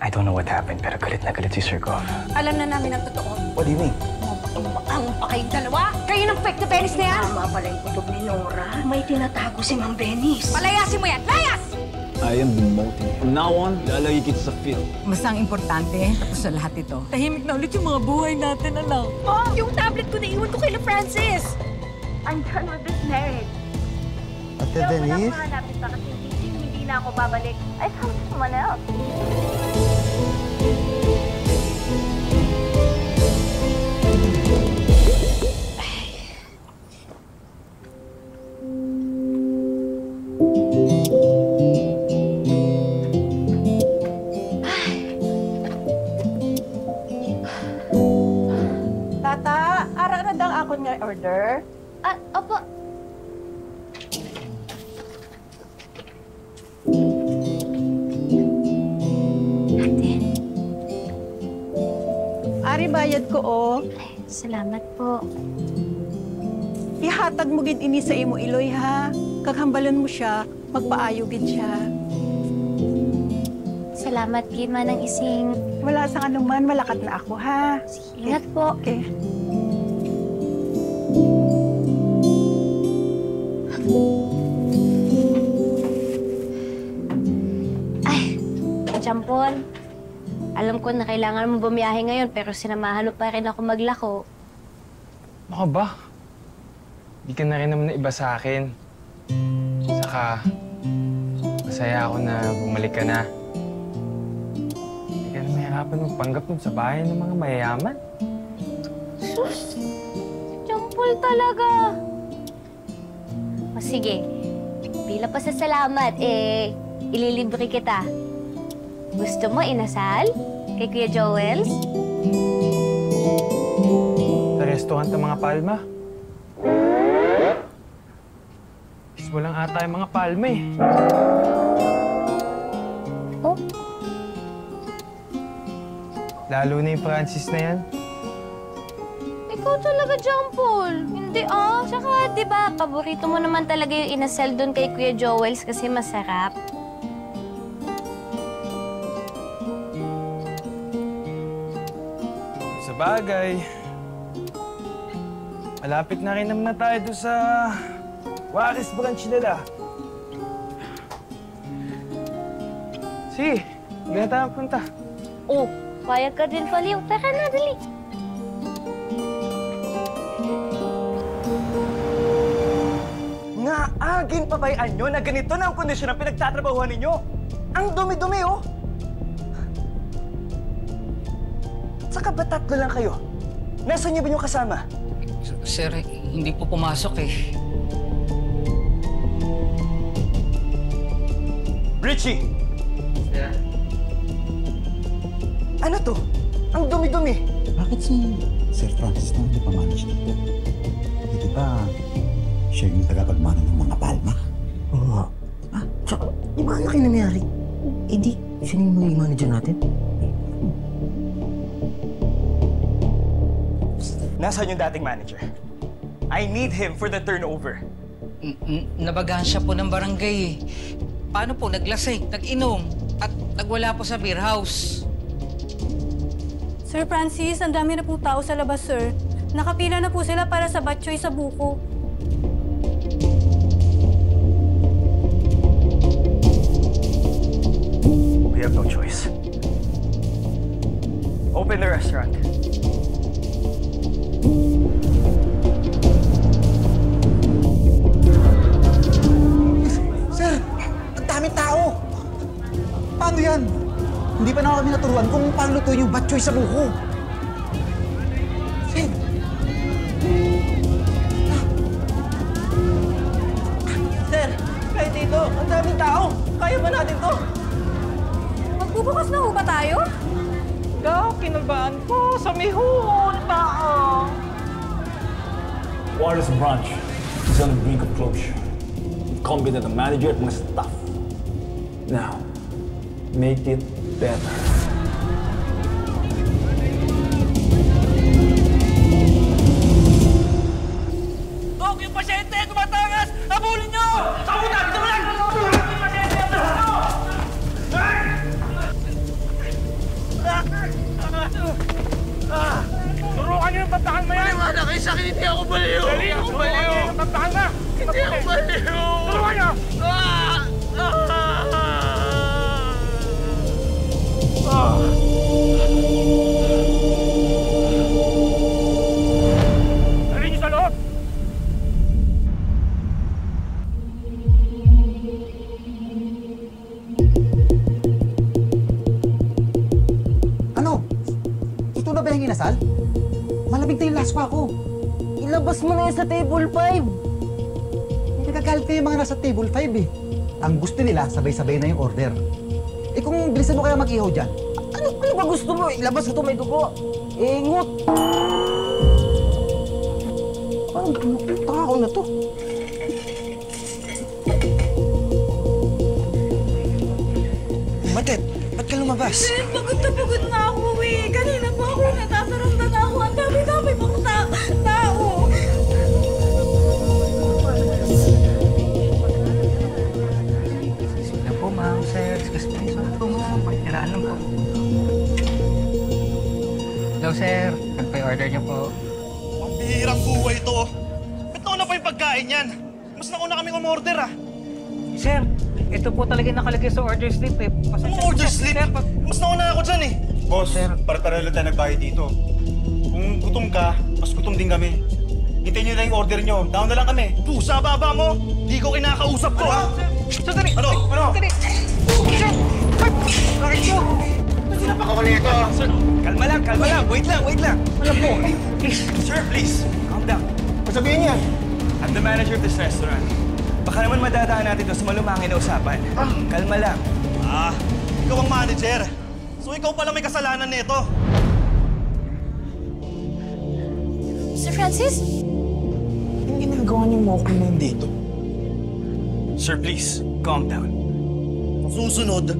I don't know what happened, pero galit na galit si Sir Goff. Alam na namin ang totoo. What do you mean? Ang pa kayong dalawa? Kayo ng fake na Venice na yan? Tama pala yung kutob ni Nora. May tinatago si Mang Venice. Palayasin mo yan! Layas! I am demoting. From now on, lalagay kita sa field. Mas ang importante, tapos sa lahat ito, tahimik na ulit yung mga buhay natin, anak. Oh, yung tablet ko naiwan ko kay Francis! I'm done with this marriage. Ate Denise? Wala hanapin pa kasi hindi na ako babalik. I found someone else. Tata, ara na dang ako nga order. Opo. Ari bayad ko, oh. Salamat po. Ihatag mo gid ini sa imo iloy, ha? Kaghambalan mo siya, magpaayo gid siya. Salamat, gid manang ising. Wala sa anuman, malakat na ako, ha? Ingat po. Okay. Ay, Jampon. Alam ko na kailangan mo bumiyahe ngayon, pero sinamahan mo pa rin ako maglako. Baka ba? Di ka na rin naman na iba sa akin. Saka, masaya ako na bumalik ka na. Hindi ka na mahirapan magpanggap dun sa bahay ng mga mayayaman. Sus! Jampol talaga! O sige, bilang pasasalamat, ililibre kita. Gusto mo inasal? Kay Kuya Joels? Sa restaurant ng mga Palma. Gusto lang ata yung mga Palma eh. Oh? Lalo na yung Francis na yan. Ikaw talaga, Jampol. Hindi Tsaka, di ba, paborito mo naman talaga yung inasal doon kay Kuya Joels kasi masarap. Sa bagay, malapit na rin naman na tayo doon sa Juarez branch nila. Sige, hindi na tayo punta. Oh, payag ka din, Paliw. Tara na, dali. Naagin pa bayaan nyo na ganito na ang kondisyon ng pinagtatrabahuan ninyo? Ang dumi-dumi, oh! Saka ba tatlo lang kayo? Nasaan niyo ba yung kasama? Sir, hindi po pumasok eh. Richie! Yeah? Ano to? Ang dumi-dumi. Bakit si Sir Francis na hindi pa manage dito? Hindi ba siya yung tagapagmana ng mga Palma? Oo. Tsaka, di ba kayo nangyari? Eh di, siya yung mga manager natin? Nasaan yung dating manager? I need him for the turnover. Nabagahan siya po ng barangay eh. Paano po? Naglasing, nag-inom, at nagwala po sa beer house. Sir Francis, ang dami na po tao sa labas, sir. Nakapila na po sila para sa batchoy sa buko. We have no choice. Open the restaurant. Sir, ang daming tao! Paano yan? Hindi pa na kami naturuan kung paano lutuin yung batchoy sa buko. Sir! Sir, kayo dito. Ang daming tao. Kaya ba natin to? Magbubukas na ho ba tayo? Kinabahan ko sa mihon, tao. Juarez branch is on the brink of closure. Competent ang manager at mga staff. Now, make it better. Dok, yung pasyente! Tumatakas! Habulin nyo! Sabutan! Ito lang! Yung pasyente! Turukan niyo yung tatakang na yan! Maniwala kayo sa akin, hindi ako baliw! Dali! Turukan niyo yung tatakang na! Hindi ako baliw! Turukan niyo! Dali niyo sa loob! Ano? Ito na ba yung inasal? Malamig na yung laswa ko. Ilabas mo na yan sa table 5. Nagagalit kayo yung mga nasa table 5 eh. Ang gusto nila, sabay-sabay na yung order. Eh kung bilisan mo kaya mag-ihaw dyan, Ano ba gusto mo? Ilabas ko ito, may dugo. Ingot. Ang tao na to. Matet, ba't ka lumabas? Pagod na pagod na ako eh. Kanina pa ako natataranda na ako. Ang dami-dami pang tao. Excuse na po, ma'am, sir. Excuse na po, ma'am. Pagkiraan lang po. Hello, sir. Ano pa yung order niyo po? Ang bihirang buhay ito. Ba't nauna pa yung pagkain yan? Mas nauna kaming umorder ah. Sir, ito po talaga nakalagay sa order slip eh. Anong order slip? Sir, Mas nauna ako dyan eh. Boss, para-para lang tayo nagbayad dito. Kung gutom ka, mas gutom din kami. Hintayin nyo na yung order nyo. Down na lang kami. Pusa baba mo! Di ko kinakausap ko ah! Sandali! Ano? Ano? Sandali! Sir! Bakit po? Napakawali ito ah! Sir, kalma lang, kalma lang. Wait lang. Wala po. Please. Sir, please. Calm down. Sabihin niya. I'm the manager of this restaurant. Baka naman madadaan natin ito sa malumangin na usapan. Kalma lang. Ikaw ang manager. So ikaw pala may kasalanan nito. Sir Francis? Yung ginagawa niyo mo ako nandito. Sir, please, calm down. Susunod,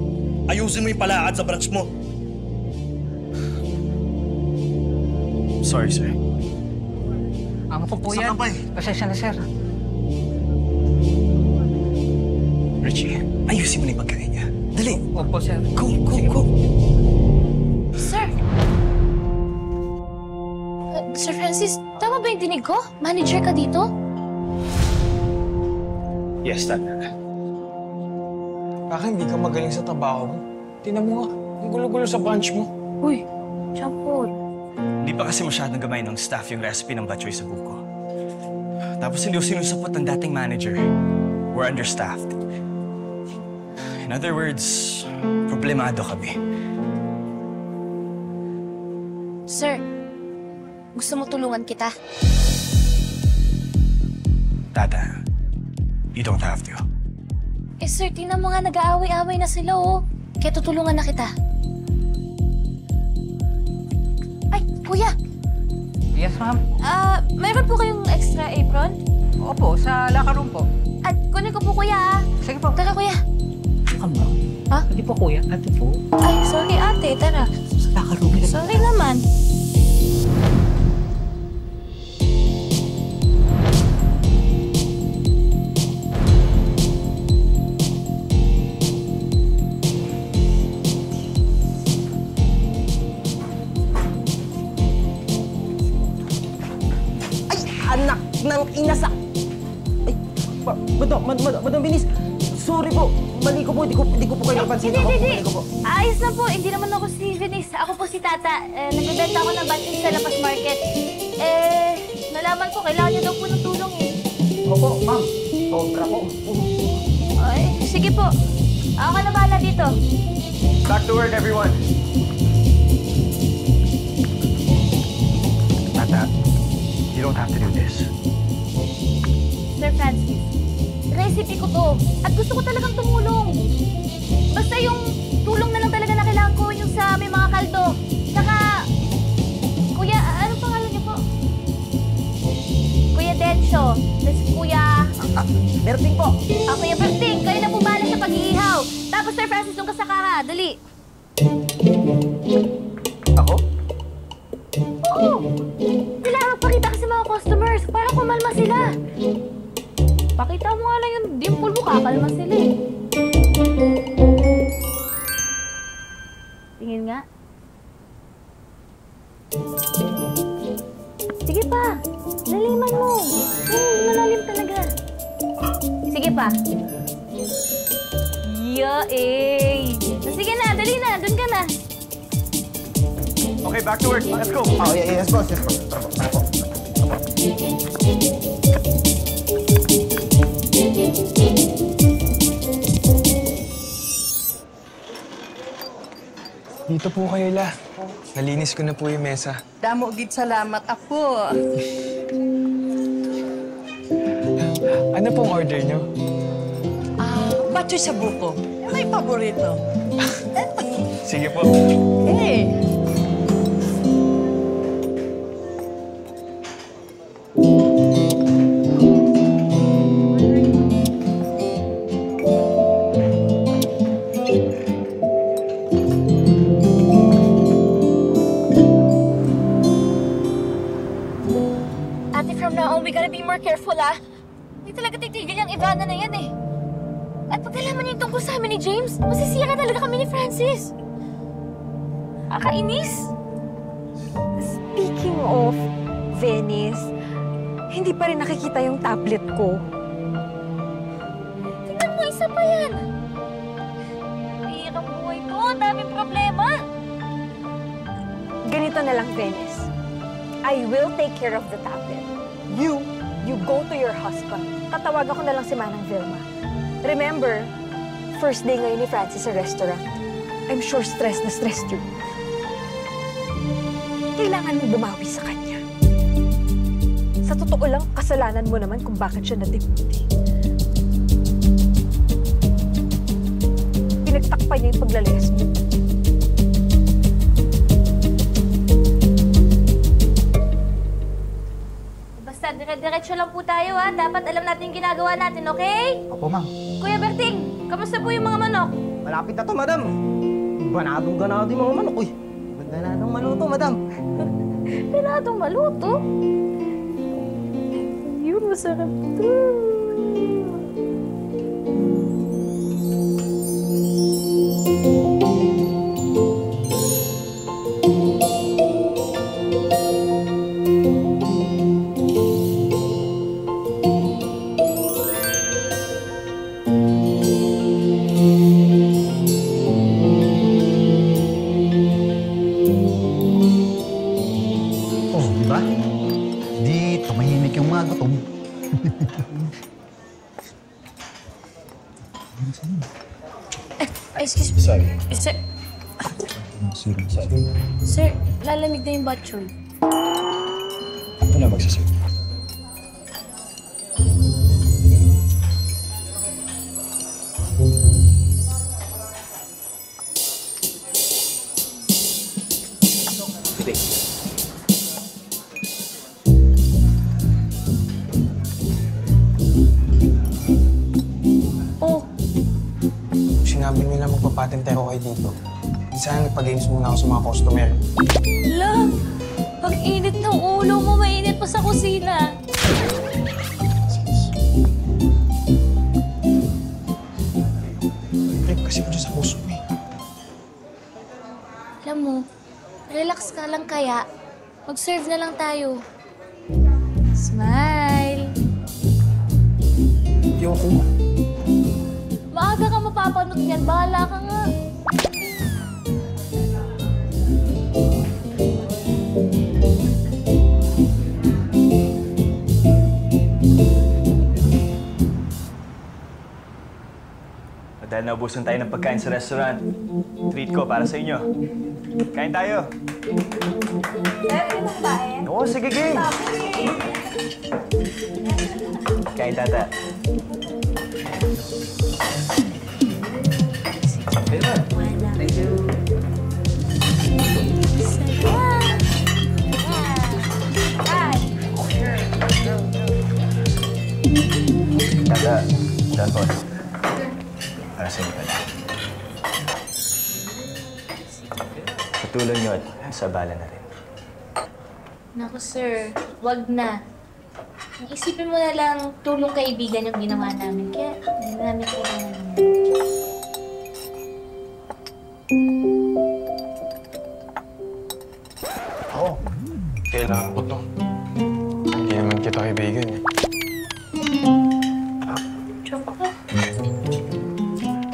ayusin mo yung palakad sa branch mo. Sorry, sir. Ang po po Saan yan. ka ba eh? Pasensya na, sir. Richie, ayusin mo na yung pagkain niya. Dali. Opo, sir. Go. Sir? Sir Francis, tama ba yung dinig ko? Manager ka dito? Yes, tama. Baka hindi ka magaling sa trabaho mo. Tingnan mo nga, ang gulo-gulo sa bunch mo. Uy, Champol. Hindi pa kasi masyadong gamay ng staff yung recipe ng batchoy sa buko. Tapos hindi ko sinusupot ng dating manager. We're understaffed. In other words, problemado kami. Sir, gusto mo tulungan kita? Tata, you don't have to. Eh sir, tingnan mo nga nag-aaway-aaway na sila oh. Kaya tutulungan na kita. Ay, kuya! Yes, ma'am. Mayroon po kayong extra apron? Opo, sa locker room po. At kunin ko po kuya ah. Sige po. Tara kuya. Ano? Ha? Hindi po kuya, ate po. Ay, sorry ate, tara. Sa takarumi. Sorry naman. Anak ng inasa! Ay, Madam Binis, sorry po. Mali ko po, di ko po kayo napansin. Hindi. Mali ko po. Ayos na po, hindi naman ako si Venice. Ako po si Tata. Nagbebenta ako ng battery sa Lapas Market. Nalaman ko, kailangan niyo daw po ng tulong eh. Opo, ma'am. Sobra po. Ay, sige po. Ako na bahala dito. Back to work, everyone. Tata, you don't have to do this. Sir Francis, recipe ko to. At gusto ko talagang tumulong. Basta yung tulong na lang talaga na kailangan ko, yung sa may mga kaldo. Saka, Kuya, anong pangalan niyo po? Kuya Dencio. Tapos Kuya... Berting po. Kuya Berting, kayo na po bahala sa pag-iihaw. Tapos Sir Francis, nung ka sa kaha. Dali. Ako? Oo. Kailangan magpakita ka sa mga customers para kumalma sila. Pakita mo nga lang yung dimple mo, kakalma sila eh. Tingin nga. Sige pa. Laliman mo. Malalim talaga. Sige pa. Sige na, dali na. Doon ka na. Okay, back to work. Let's go. Oh, yes, boss. Yes, boss. Tara po. Dito po kayo, La. Nalinis ko na po yung mesa. Damo gid salamat ako. Ano pong order nyo? Batchoy sa buko. May paborito. Sige po. Hey! Ate, from now on, we gotta be more careful, ah. Hindi talaga titigil yung Ivana na yan, eh. At pag nalaman niya yung tungkol sa amin ni James, masisira talaga kami ni Francis. Akainis. Speaking of Venice, hindi pa rin nakikita yung tablet ko. Tingnan mo, isa pa yan. Hirap buhay ko, ang daming problema. Ganito na lang, Venice. I will take care of the tablet. You go to your husband. Tatawagan ko na lang si Manang Vilma. Remember, first day ngayon ni Francis sa restaurant. I'm sure stressed na stressed you. Kailangan mo bumawi sa kanya. Sa totoo lang, kasalanan mo naman kung bakit siya nadiputi. Pinagtakpan niya yung paglalayas mo. Basta, dire-diretso lang po tayo, ha? Dapat alam natin yung ginagawa natin, okay? Opo, ma'am. Kuya Berting, kamusta po yung mga manok? Malapit na to, madam. Ganadong-ganado yung mga manok. Uy, ganadong maluto, madam. Ganadong maluto? Yun, masarap to. Excuse me. Sorry. Sir, Sorry. sir, lalamig na yung batchoy. Ako na magsaserve. Sinabi nila magpapatente ako kayo dito. Sana nagpa-games muna ako sa mga customer. La, ang init ng ulo mo, mainit pa sa kusina. Trip kasi ko dyan sa puso mo eh. Alam mo, relax ka lang kaya. Mag-serve na lang tayo. Smile. Ayoko. Maaga ka mapapanot yan. Bahala ka nga. Dahil naubusan tayo ng pagkain sa restaurant, treat ko para sa inyo. Kain tayo. Oo, sige, game. Kain, tata. Thank you. Tata, John Paul. Para sa inyo pala. Sa tulong nyo at sa bala na rin. Naku, sir. Wag na. Isipin mo na lang tulong kaibigan yung ginawa namin. Kaya, hindi namin kailangan naman. Oo, kailangan ko to. Hindi naman kita kaibigan eh.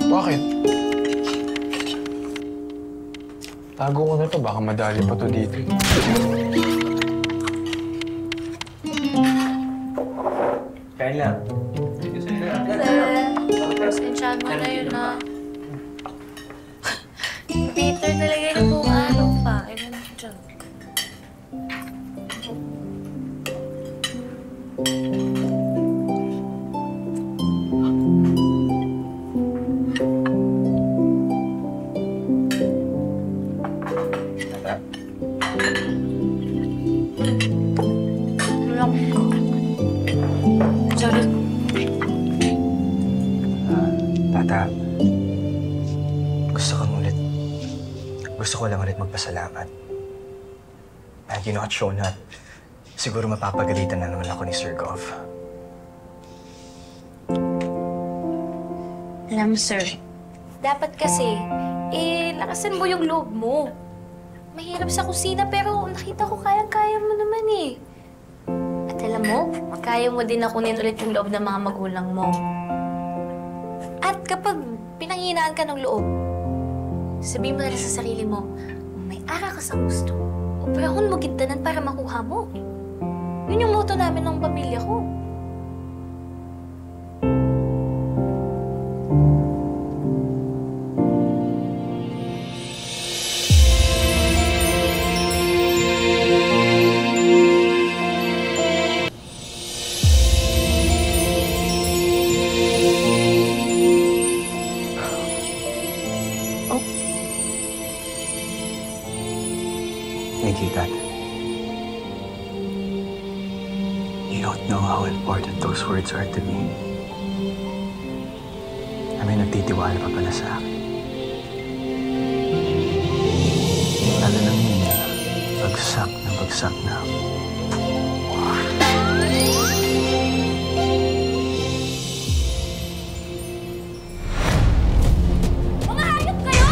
Bakit? Tago ko na to, baka madali pa to dito. Kain lang. Pasensyahan mo na yun, ha? Peter talaga yung buong araw pa. Ewan ko dyan. Sorry. Tata, gusto ko lang ulit magpasalamat. Thank you not shown up. Siguro mapapagalitan na naman ako ni Sir Gov. Alam mo, sir, dapat kasi, lakasan mo yung loob mo. Mahirap sa kusina pero nakita ko kayang-kaya mo naman eh. At alam mo, kaya mo din nakunin ulit yung loob ng mga magulang mo. At kapag pinanghinaan ka ng loob, sabihin mo na sa sarili mo, may ara ka sa gusto. Operahon mo gintanan para makuha mo. Yun yung motto namin ng pamilya ko. Thank you, Dad. You don't know how important those words are to me. Na may nagtitiwala pa pala sa akin. Lalo na ngayon, bagsak na ako. Mga hayop kayo!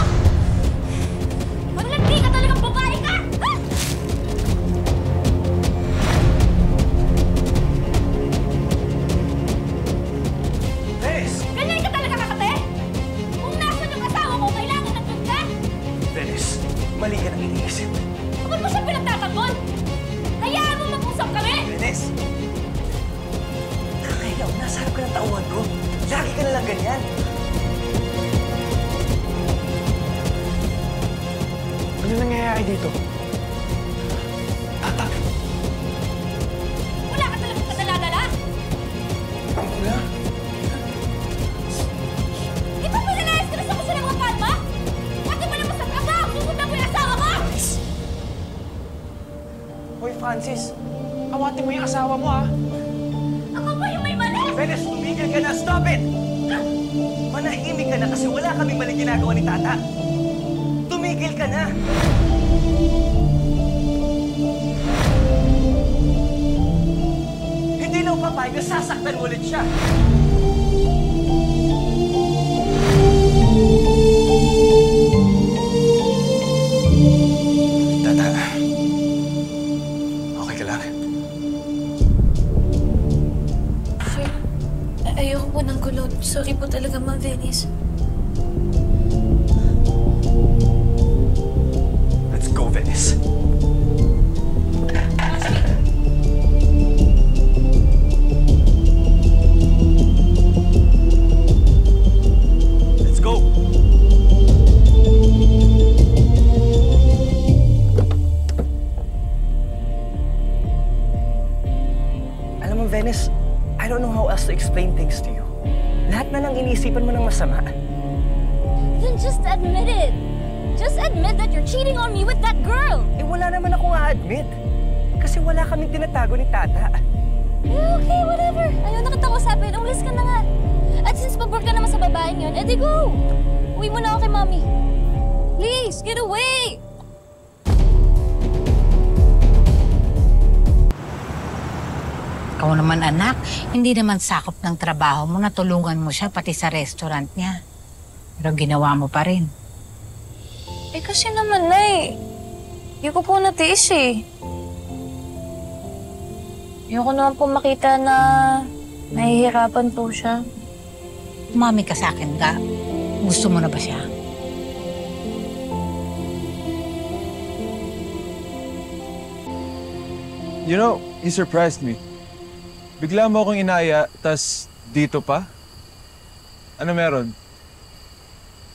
Maglandi ka talagang babae ka! Ha? Venice! Ganyan ka talaga kakate? Kung nasan yung asawa mo, kailangan nandun ka! Venice, mali ka nang iniisip. Bakit mo siya pinagtatanggol? Hayaan mo mag-usap kami! Venice! Nakakailaw, nasa harap ka ng tauhan ko. Lagi ka na lang ganyan. Ano nangyayari dito? Tata! Wala ka talagang kadala-dala! Wala. Di ba pinalayas ka na sa kusina mga palma? Pati mo naman sa trabaho, susundan mo yung asawa ko! Hoy, Francis. Awatin mo yung asawa mo, ah. Ako ba yung may mali? Venice, tumigil ka na! Stop it! Manahimik ka na kasi wala kaming maling ginagawa ni Tata. Tumigil ka na! Hindi na ako papayag na sasaktan ulit siya. Tata, okay ka lang? Ayoko po ng kulot. Sorry po talaga, Ma'am Venice. Let's go, Venice. Let's go. Alam mo, Venice, I don't know how else to explain things to you. Lahat na lang iniisipan mo ng masama. Then just admit it. Just admit that you're cheating on me with that girl. Eh, wala naman akong a-admit. Kasi wala kaming tinatago ni Tata. Okay, whatever. Ayaw na kita kausapin. Umalis ka na nga. At since pabor ka naman sa babaeng yun, edi go. Uwi mo na ako kay Mommy. Please, get away! Ikaw naman, anak, hindi naman sakop ng trabaho mo na tulungan mo siya pati sa restaurant niya. Pero ginawa mo pa rin. Eh kasi naman, Nay. Hindi ko po natiis eh. Ayoko naman po makita na nahihirapan po siya. Umami ka sa akin, Ga. Gusto mo na ba siya? You know, you surprised me. Bigla mo akong inaya, tas dito pa? Ano meron?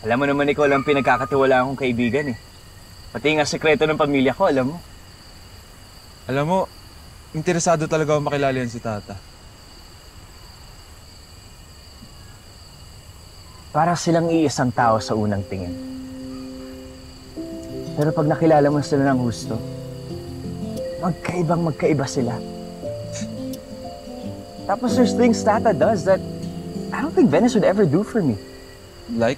Alam mo naman ikaw lang pinagkakatiwala akong kaibigan eh. Pati nga sekreto ng pamilya ko, alam mo. Alam mo, interesado talaga ako makilala yan si Tata. Para silang iisang tao sa unang tingin. Pero pag nakilala mo sila ng gusto, magkaiba sila. Tapos there's things Tata does that I don't think Venice would ever do for me. Like?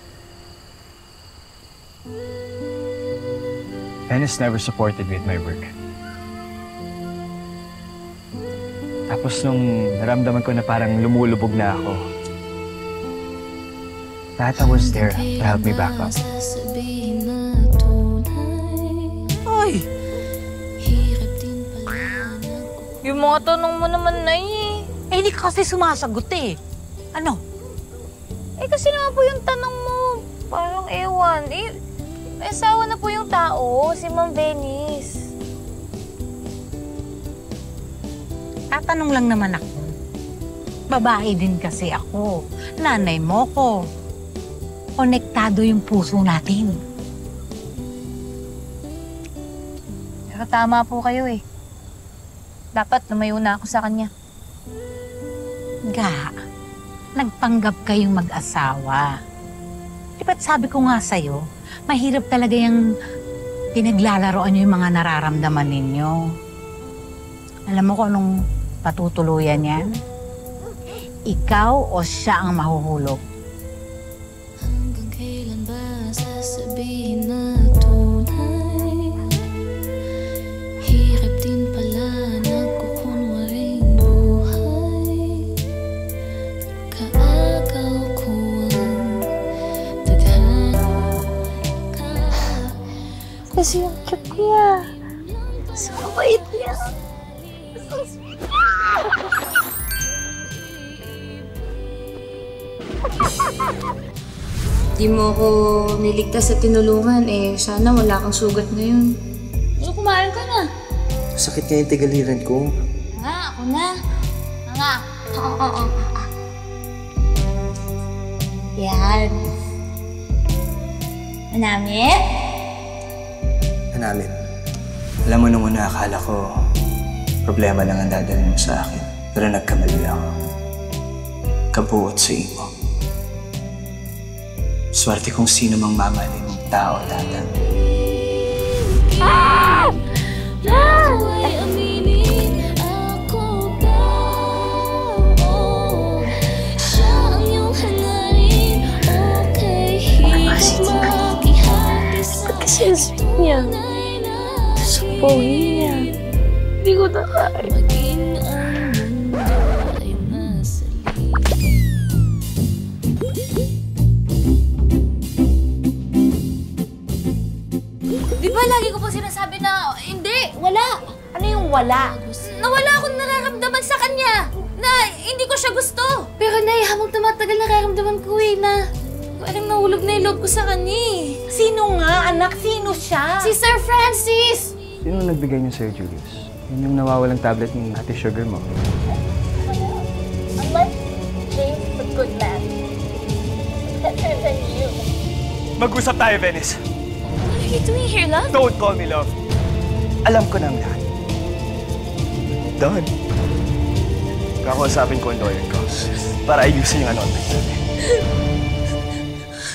Venice never supported me with my work. Tapos nung naramdaman ko na parang lumulubog na ako, Tata was there to help me back up. Ay! Yung mga tanong mo naman, Nay. Eh, hindi ka kasi sumasagot eh. Ano? Eh, kasi naman po yung tanong mo. Parang ewan. Eh, may asawa na po yung tao, si Ma'am Venice. Tatanong lang naman ako. Babae din kasi ako. Nanay mo ko. Konektado yung puso natin. Pero tama po kayo eh. Dapat lumayo na ako sa kanya. Ga, nagpanggap kayong mag-asawa. Di ba't sabi ko nga sa'yo, mahirap talaga yung pinaglalaroan nyo yung mga nararamdaman ninyo. Alam mo kung anong patutuluyan yan? Ikaw o siya ang mahuhulog? Hanggang kailan ba sasabihin na tunay? Hirap din pala nagkukunwaring buhay. Kaagaw ko ang tadhana ka. Kasi yung cute niya. So mabait niya. So sweet. Di mo ako niligtas at tinulungan eh. Sana wala kang sugat ngayon. So, kumain ka na. Sakit nga yung tigaliran ko. Nga, ako na. Nga. Oo. Yan. Manamit? Manamit. Alam mo nung una, akala ko problema lang ang dadalhin mo sa akin. Pero nagkamali ako. Kabuot sa imo. Swerte kung sino mang mamahalin mong tao, Tata. Ako'y aminin ako ba? Siya ang iyong hangarin. Okay, hirap makihati sa Kasi ang sweet niya. So pogi niya. Hindi ko na kaya. maging ang mundo ay masalit. Di ba lagi ko po sinasabi na hindi, wala. Ano yung wala? Na wala akong nararamdaman sa kanya. Na hindi ko siya gusto. Pero Nay, habang tumatagal nararamdaman ko eh na parang nahulog na yung loob ko sa kanya eh. Sino nga, anak? Sino siya? Si Sir Francis! Sino nagbigay niyo, Sir Julius? Yun yung nawawalang tablet ng Ate Sugar mo. Unless James is a good man, better than you. Mag-usap tayo, Venice. What are you doing here, love? Don't call me love. Alam ko na ang lahat. Done. Kakausapin ko ang lawyer ko para ayusin yung annulment natin.